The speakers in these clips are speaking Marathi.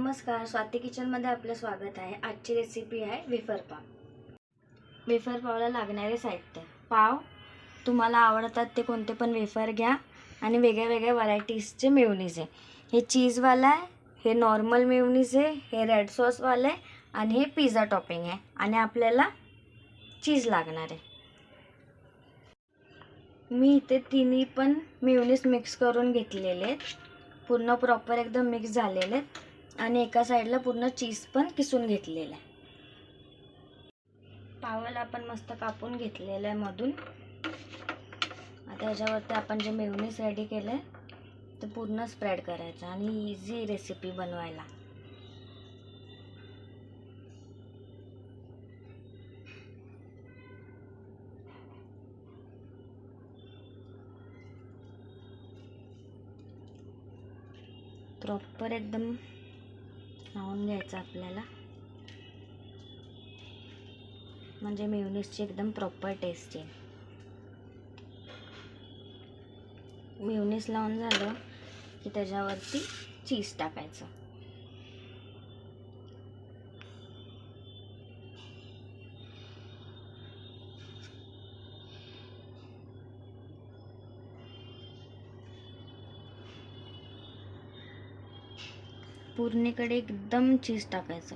नमस्कार, स्वाती किचनमध्ये आपलं स्वागत आहे। आजची रेसिपी आहे वेफर पाव। वेफर पावला लागणारे साहित्य: पाव, तुम्हाला आवडतात ते कोणते पण वेफर घ्या आणि वेगळ्या वेगळ्या व्हरायटीजचे मेयोनीज आहे। हे चीजवाला आहे, हे नॉर्मल मेयोनीज आहे, हे रेड सॉसवाला आहे आणि हे पिझ्झा टॉपिंग आहे आणि आपल्याला चीज लागणार आहे। मी इथे तिन्ही पण मेयोनीज मिक्स करून घेतलेले आहेत, पूर्ण प्रॉपर एकदम मिक्स झालेले आहेत आणि एका साइडला पूर्ण चीज पण किसून घेतलेला आहे। पावाला आपण मस्त कापून घेतलेलं आहे मधून। आता याच्यावरती आपण जे मेयोनीज रेडी केले ते पूर्ण स्प्रेड करायचं आणि इझी रेसिपी बनवायला। प्रॉपर एकदम लावून घ्यायचं आपल्याला, म्हणजे मेयोनीजची एकदम प्रॉपर टेस्ट येईल। मेयोनीज लावून झालं की त्याच्यावरती चीज टाकायचं। पूर्णीकडे एकदम चीज टाकायचं।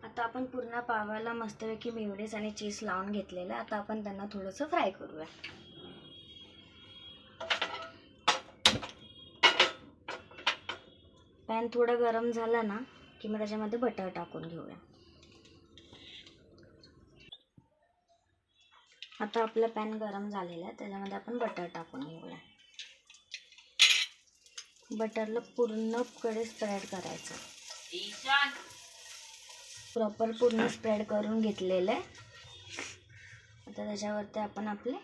आता आपण पूर्ण पावाला मस्तपैकी मेयोनीज आणि चीज लावून घेतलेलं। आता आपण त्यांना थोडंसं फ्राय करूया। पॅन थोडं गरम झालं ना की मग त्याच्यामध्ये बटर टाकून घेऊया। आता आपला पॅन गरम झालेला आहे, त्याच्यामध्ये आपण बटर टाकून घेऊया। बटरला पूर्णकडे स्प्रेड करायचं, प्रॉपर पूर्ण स्प्रेड करून घेतलेलं आहे। आता त्याच्यावरती आपण आपले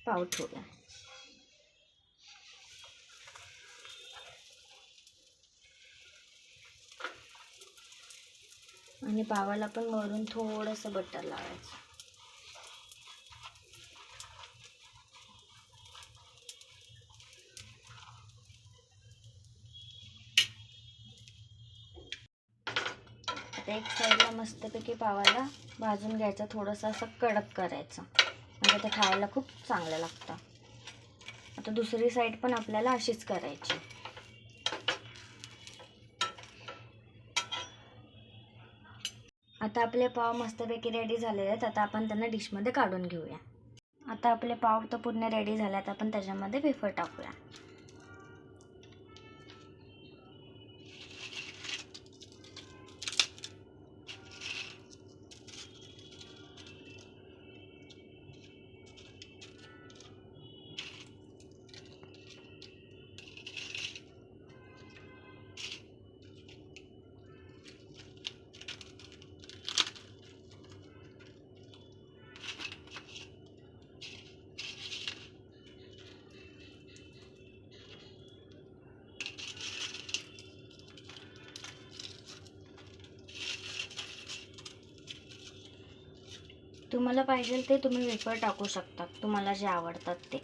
पाव ठेवूया आणि पावाला पण वरून थोडंसं बटर लावायचं। आता एक साईडला मस्तपैकी पावाला भाजून घ्यायचं, थोडंसं असं कडक करायचं, म्हणजे ते खायला खूप चांगलं लागतं। आता दुसरी साईड पण आपल्याला अशीच करायची। आता आपले पाव मस्तपैकी रेडी झालेले आहेत। आता आपण त्यांना डिशमध्ये काढून घेऊया। आता आपले पाव तर पूर्ण रेडी झाले, आता आपण त्याच्यामध्ये वेफर टाकूया। तुम्हाला पाहिजे ते तुम्ही वेफर टाकू शकता, तुम्हाला जे आवडतात ते।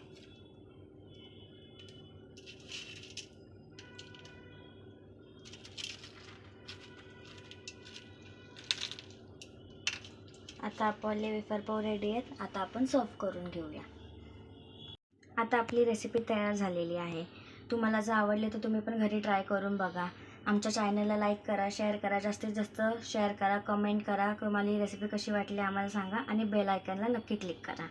आता आपले वेफर पाव रेडी आहेत, आता आपण सर्व करून घेऊया। आता आपली रेसिपी तयार झालेली आहे। तुम्हाला जर आवडले तर तुम्ही पण घरी ट्राय करून बघा। आमच्या चॅनलला लाईक करा, शेअर करा, जास्तीत जास्त शेअर करा, कमेंट करा, तुम्हाला ही रेसिपी कशी वाटली आम्हाला सांगा आणि बेल आयकॉनला नक्की क्लिक करा।